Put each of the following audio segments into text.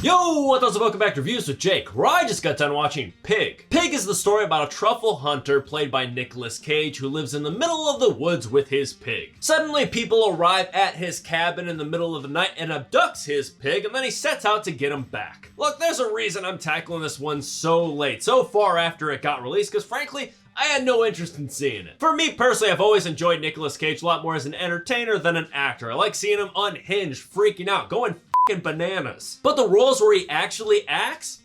Yo, what's up? Welcome back to Reviews with Jake, where I just got done watching Pig. Pig is the story about a truffle hunter played by Nicolas Cage who lives in the middle of the woods with his pig. Suddenly, people arrive at his cabin in the middle of the night and abducts his pig, and then he sets out to get him back. Look, there's a reason I'm tackling this one so late, so far after it got released, because frankly, I had no interest in seeing it. For me personally, I've always enjoyed Nicolas Cage a lot more as an entertainer than an actor. I like seeing him unhinged, freaking out, going bananas. But the roles where he actually acts?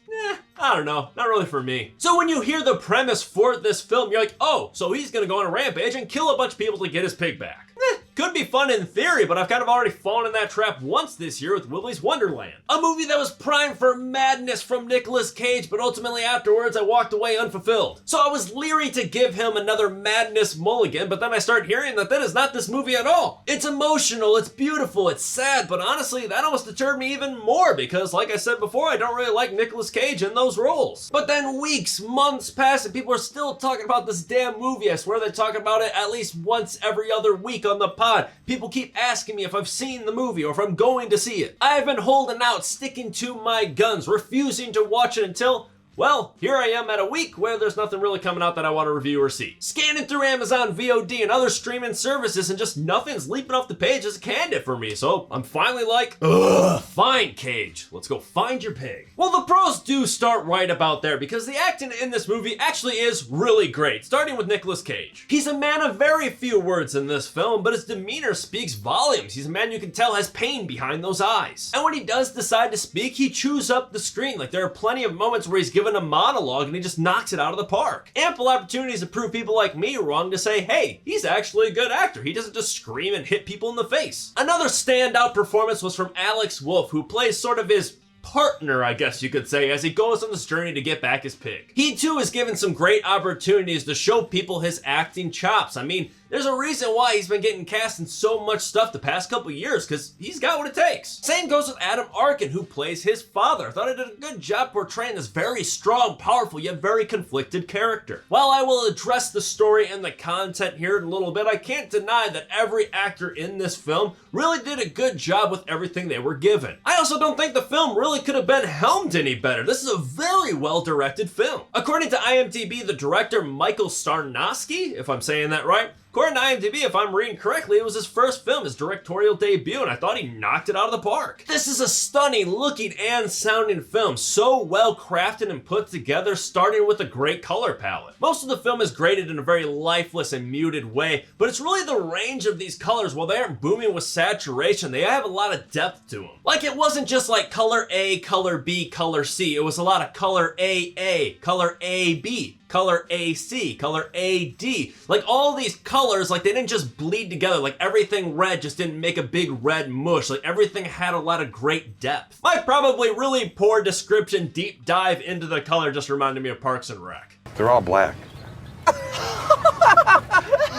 I don't know, not really for me. So when you hear the premise for this film, you're like, oh, so he's gonna go on a rampage and kill a bunch of people to get his pig back. Could be fun in theory, but I've kind of already fallen in that trap once this year with Willy's Wonderland. A movie that was primed for madness from Nicolas Cage, but ultimately afterwards I walked away unfulfilled. So I was leery to give him another madness mulligan, but then I started hearing that is not this movie at all. It's emotional, it's beautiful, it's sad, but honestly, that almost deterred me even more because, like I said before, I don't really like Nicolas Cage in those roles. But then weeks, months pass, and people are still talking about this damn movie. I swear they talk about it at least once every other week on the pod. People keep asking me if I've seen the movie or if I'm going to see it. I've been holding out, sticking to my guns, refusing to watch it until, well, here I am at a week where there's nothing really coming out that I want to review or see. Scanning through Amazon VOD and other streaming services and just nothing's leaping off the page as a candidate for me, so I'm finally like, ugh, fine Cage, let's go find your pig. Well, the pros do start right about there because the acting in this movie actually is really great, starting with Nicolas Cage. He's a man of very few words in this film, but his demeanor speaks volumes. He's a man you can tell has pain behind those eyes. And when he does decide to speak, he chews up the screen. Like, there are plenty of moments where he's given a monologue and he just knocks it out of the park. Ample opportunities to prove people like me wrong to say, hey, he's actually a good actor. He doesn't just scream and hit people in the face. Another standout performance was from Alex Wolff, who plays sort of his partner, I guess you could say, as he goes on this journey to get back his pig. He too is given some great opportunities to show people his acting chops. I mean, there's a reason why he's been getting cast in so much stuff the past couple years, because he's got what it takes. Same goes with Adam Arkin, who plays his father. I thought he did a good job portraying this very strong, powerful, yet very conflicted character. While I will address the story and the content here in a little bit, I can't deny that every actor in this film really did a good job with everything they were given. I also don't think the film really could have been helmed any better. This is a very well-directed film. According to IMDb, the director Michael Sarnoski, if I'm saying that right, according to IMDb, if I'm reading correctly, it was his first film, his directorial debut, and I thought he knocked it out of the park. This is a stunning looking and sounding film, so well crafted and put together, starting with a great color palette. Most of the film is graded in a very lifeless and muted way, but it's really the range of these colors. While they aren't booming with saturation, they have a lot of depth to them. Like, it wasn't just like color A, color B, color C. It was a lot of color AA, color AB, color AC, color AD. Like, all these colors, like, they didn't just bleed together. Like, everything red just didn't make a big red mush. Like, everything had a lot of great depth. My probably really poor description deep dive into the color just reminded me of Parks and Rec. They're all black.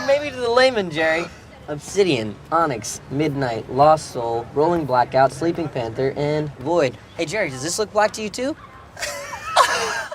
Maybe to the layman, Jerry. Obsidian, Onyx, Midnight, Lost Soul, Rolling Blackout, Sleeping Panther, and Void. Hey, Jerry, does this look black to you too?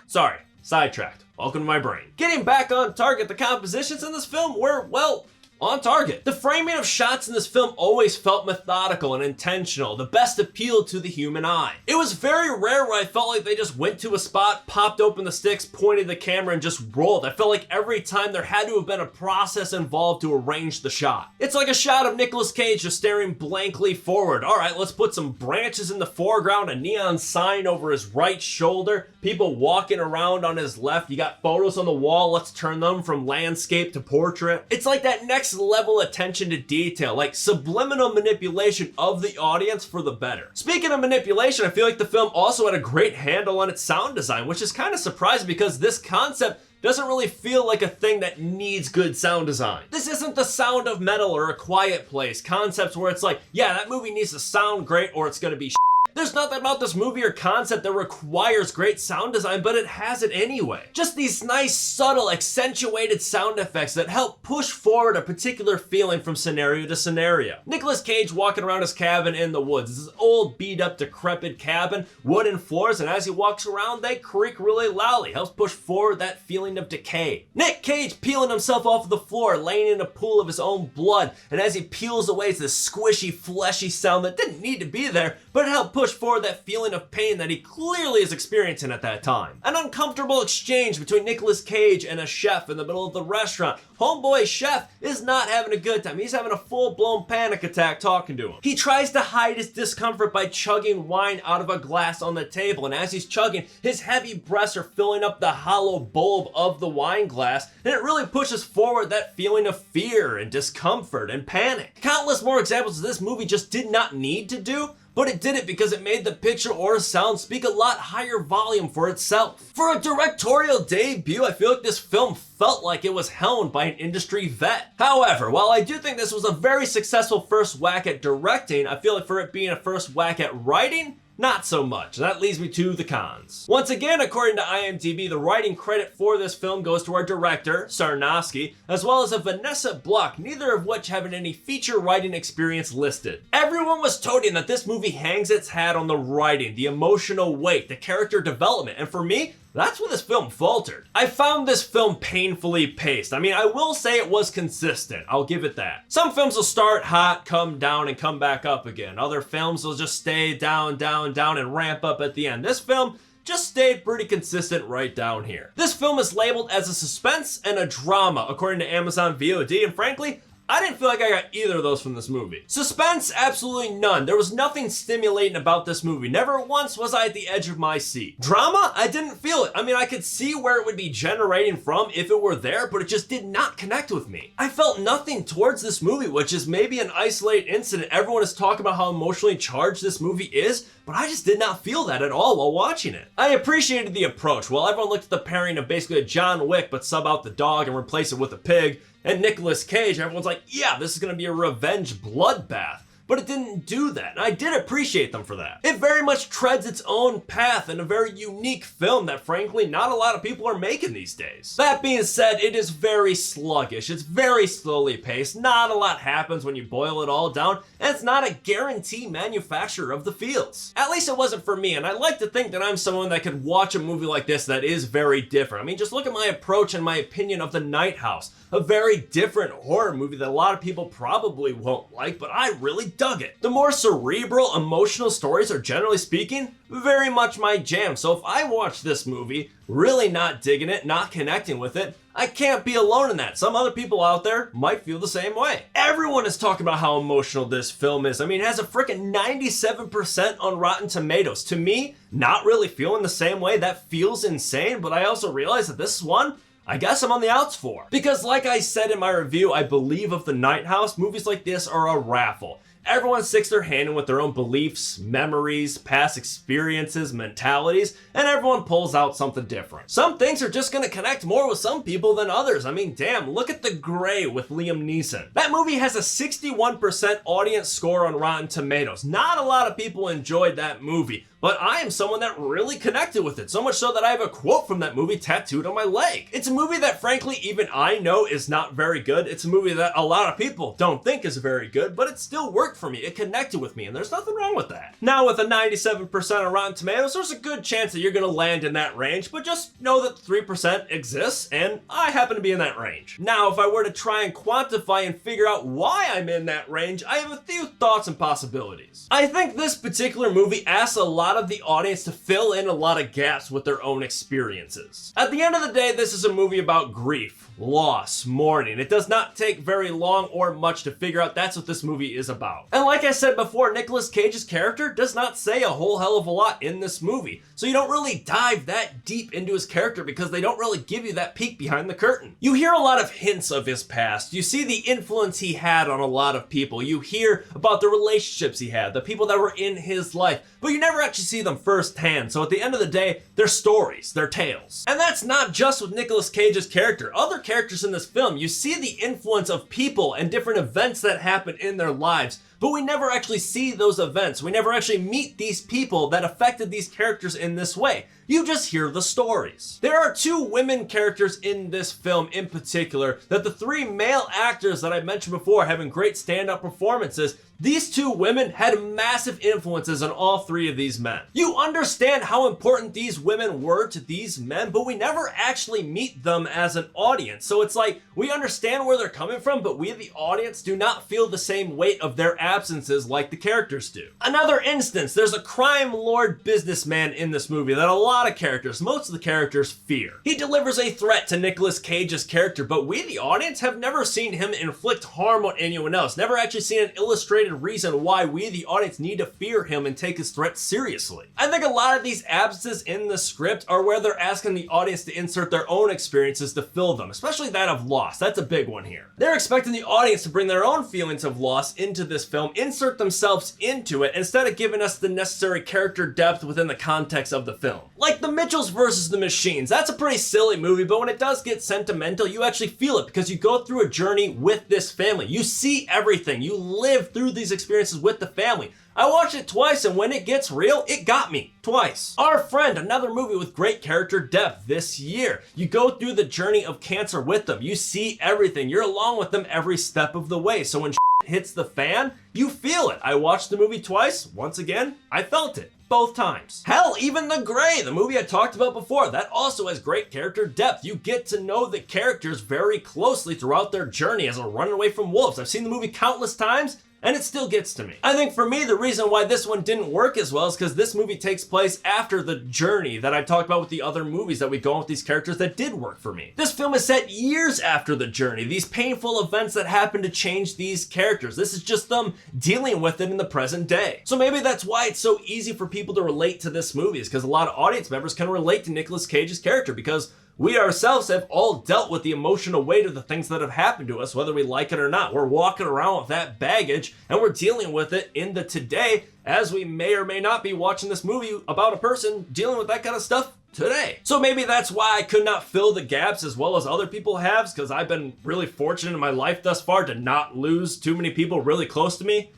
Sorry, sidetracked. Welcome to my brain. Getting back on target, the compositions in this film were, well, on target. The framing of shots in this film always felt methodical and intentional. The best appealed to the human eye. It was very rare where I felt like they just went to a spot, popped open the sticks, pointed the camera, and just rolled. I felt like every time there had to have been a process involved to arrange the shot. It's like a shot of Nicolas Cage just staring blankly forward. All right, let's put some branches in the foreground, a neon sign over his right shoulder, people walking around on his left. You got photos on the wall, let's turn them from landscape to portrait. It's like that next level attention to detail, like subliminal manipulation of the audience for the better. Speaking of manipulation, I feel like the film also had a great handle on its sound design, which is kind of surprising because this concept doesn't really feel like a thing that needs good sound design. This isn't The Sound of Metal or A Quiet Place, concepts where it's like, yeah, that movie needs to sound great or it's gonna be shit. There's nothing about this movie or concept that requires great sound design, but it has it anyway. Just these nice, subtle, accentuated sound effects that help push forward a particular feeling from scenario to scenario. Nicolas Cage walking around his cabin in the woods. This is old, beat-up, decrepit cabin, wooden floors, and as he walks around, they creak really loudly. Helps push forward that feeling of decay. Nick Cage peeling himself off of the floor, laying in a pool of his own blood, and as he peels away, it's this squishy, fleshy sound that didn't need to be there, but it helped push push forward that feeling of pain that he clearly is experiencing at that time. An uncomfortable exchange between Nicolas Cage and a chef in the middle of the restaurant. Homeboy chef is not having a good time. He's having a full-blown panic attack talking to him. He tries to hide his discomfort by chugging wine out of a glass on the table, and as he's chugging, his heavy breaths are filling up the hollow bulb of the wine glass, and it really pushes forward that feeling of fear and discomfort and panic. Countless more examples of this movie just did not need to do, but it did it because it made the picture or sound speak a lot higher volume for itself. For a directorial debut, I feel like this film felt like it was helmed by an industry vet. However, while I do think this was a very successful first whack at directing, I feel like for it being a first whack at writing, not so much. And that leads me to the cons. Once again, according to IMDb, the writing credit for this film goes to our director, Sarnoski, as well as a Vanessa Block, neither of which having any feature writing experience listed. Everyone was toting that this movie hangs its hat on the writing, the emotional weight, the character development, and for me, that's where this film faltered. I found this film painfully paced. I mean, I will say it was consistent. I'll give it that. Some films will start hot, come down, and come back up again. Other films will just stay down, down, down, and ramp up at the end. This film just stayed pretty consistent right down here. This film is labeled as a suspense and a drama, according to Amazon VOD, and frankly, I didn't feel like I got either of those from this movie. Suspense, absolutely none. There was nothing stimulating about this movie. Never once was I at the edge of my seat. Drama, I didn't feel it. I mean, I could see where it would be generating from if it were there, but it just did not connect with me. I felt nothing towards this movie, which is maybe an isolated incident. Everyone is talking about how emotionally charged this movie is, but I just did not feel that at all while watching it. I appreciated the approach. While everyone looked at the pairing of basically a John Wick, but sub out the dog and replace it with a pig, and Nicolas Cage, everyone's like, yeah, this is gonna be a revenge bloodbath. But it didn't do that, and I did appreciate them for that. It very much treads its own path in a very unique film that frankly not a lot of people are making these days. That being said, it is very sluggish, it's very slowly paced, not a lot happens when you boil it all down, and it's not a guarantee manufacturer of the feels. At least it wasn't for me, and I like to think that I'm someone that could watch a movie like this that is very different. I mean, just look at my approach and my opinion of The Night House, a very different horror movie that a lot of people probably won't like, but I really dug it. The more cerebral, emotional stories are, generally speaking, very much my jam. So if I watch this movie, really not digging it, not connecting with it, I can't be alone in that. Some other people out there might feel the same way. Everyone is talking about how emotional this film is. I mean, it has a freaking 97% on Rotten Tomatoes. To me, not really feeling the same way. That feels insane, but I also realize that this is one I guess I'm on the outs for. Because like I said in my review, I believe of The Night House, movies like this are a raffle. Everyone sticks their hand in with their own beliefs, memories, past experiences, mentalities, and everyone pulls out something different. Some things are just gonna connect more with some people than others. I mean, damn, look at The Grey with Liam Neeson. That movie has a 61% audience score on Rotten Tomatoes. Not a lot of people enjoyed that movie, but I am someone that really connected with it, so much so that I have a quote from that movie tattooed on my leg. It's a movie that frankly even I know is not very good. It's a movie that a lot of people don't think is very good, but it still worked for me. It connected with me, and there's nothing wrong with that. Now with a 97% on Rotten Tomatoes, there's a good chance that you're gonna land in that range, but just know that 3% exists, and I happen to be in that range. Now, if I were to try and quantify and figure out why I'm in that range, I have a few thoughts and possibilities. I think this particular movie asks a lot of the audience to fill in a lot of gaps with their own experiences. At the end of the day, this is a movie about grief, loss, mourning. It does not take very long or much to figure out that's what this movie is about. And like I said before, Nicolas Cage's character does not say a whole hell of a lot in this movie, so you don't really dive that deep into his character because they don't really give you that peek behind the curtain. You hear a lot of hints of his past. You see the influence he had on a lot of people. You hear about the relationships he had, the people that were in his life, but you never actually see them firsthand. So at the end of the day, they're stories, they're tales. And that's not just with Nicolas Cage's character. Other characters in this film, you see the influence of people and different events that happen in their lives, but we never actually see those events. We never actually meet these people that affected these characters in this way. You just hear the stories. There are two women characters in this film in particular that the three male actors that I mentioned before having great stand-up performances These two women had massive influences on all three of these men. You understand how important these women were to these men, but we never actually meet them as an audience. So it's like, we understand where they're coming from, but we, the audience, do not feel the same weight of their absences like the characters do. Another instance, there's a crime lord businessman in this movie that a lot of characters, most of the characters, fear. He delivers a threat to Nicolas Cage's character, but we, the audience, have never seen him inflict harm on anyone else, never actually seen an illustrated reason why we, the audience, need to fear him and take his threat seriously. I think a lot of these absences in the script are where they're asking the audience to insert their own experiences to fill them, especially that of loss. That's a big one here. They're expecting the audience to bring their own feelings of loss into this film, insert themselves into it, instead of giving us the necessary character depth within the context of the film. Like The Mitchells versus the Machines. That's a pretty silly movie, but when it does get sentimental, you actually feel it because you go through a journey with this family. You see everything. You live through these experiences with the family. I watched it twice, and when it gets real, it got me. Twice. Our Friend, another movie with great character depth this year. You go through the journey of cancer with them. You see everything. You're along with them every step of the way. So when hits the fan, you feel it. I watched the movie twice. Once again, I felt it. Both times. Hell, even The Grey, the movie I talked about before, that also has great character depth. You get to know the characters very closely throughout their journey as a running away from wolves. I've seen the movie countless times, and it still gets to me. I think for me, the reason why this one didn't work as well is because this movie takes place after the journey that I talked about with the other movies that we go on with these characters that did work for me. This film is set years after the journey, these painful events that happen to change these characters. This is just them dealing with it in the present day. So maybe that's why it's so easy for people to relate to this movie, is because a lot of audience members can relate to Nicolas Cage's character, because we ourselves have all dealt with the emotional weight of the things that have happened to us, whether we like it or not. We're walking around with that baggage, and we're dealing with it in the today, as we may or may not be watching this movie about a person dealing with that kind of stuff today. So maybe that's why I could not fill the gaps as well as other people have, because I've been really fortunate in my life thus far to not lose too many people really close to me.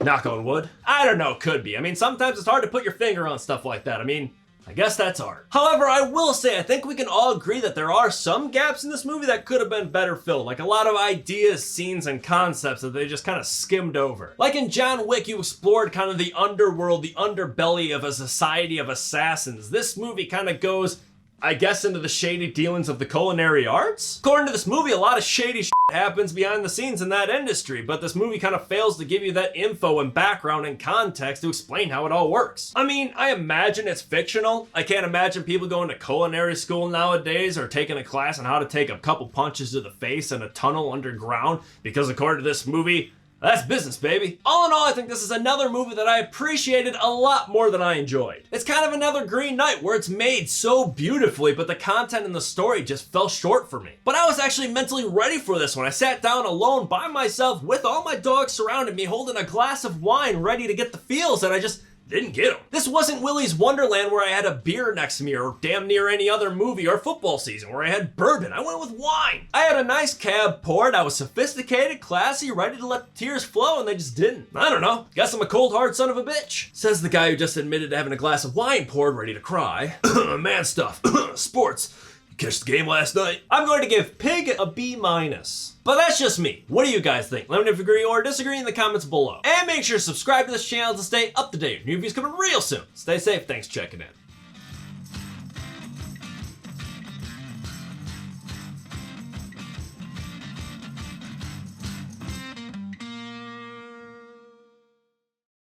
Knock on wood. I don't know, could be. I mean, sometimes it's hard to put your finger on stuff like that. I mean, I guess that's art. However, I will say, I think we can all agree that there are some gaps in this movie that could have been better filled. Like a lot of ideas, scenes, and concepts that they just kind of skimmed over. Like in John Wick, you explored kind of the underworld, the underbelly of a society of assassins. This movie kind of goes, I guess, into the shady dealings of the culinary arts? According to this movie, a lot of shady shit happens behind the scenes in that industry, but this movie kind of fails to give you that info and background and context to explain how it all works. I mean, I imagine it's fictional. I can't imagine people going to culinary school nowadays or taking a class on how to take a couple punches to the face in a tunnel underground, because according to this movie, that's business, baby. All in all, I think this is another movie that I appreciated a lot more than I enjoyed. It's kind of another Green Knight where it's made so beautifully, but the content and the story just fell short for me. But I was actually mentally ready for this one. I sat down alone by myself with all my dogs surrounding me, holding a glass of wine, ready to get the feels, and I just didn't get them. This wasn't Willy's Wonderland where I had a beer next to me, or damn near any other movie or football season where I had bourbon. I went with wine. I had a nice cab poured. I was sophisticated, classy, ready to let the tears flow, and they just didn't. I don't know. Guess I'm a cold hard son of a bitch. Says the guy who just admitted to having a glass of wine poured, ready to cry. Man stuff. Sports. Catch the game last night? I'm going to give Pig a B-. But that's just me. What do you guys think? Let me know if you agree or disagree in the comments below. And make sure to subscribe to this channel to stay up to date. New reviews coming real soon. Stay safe. Thanks for checking in.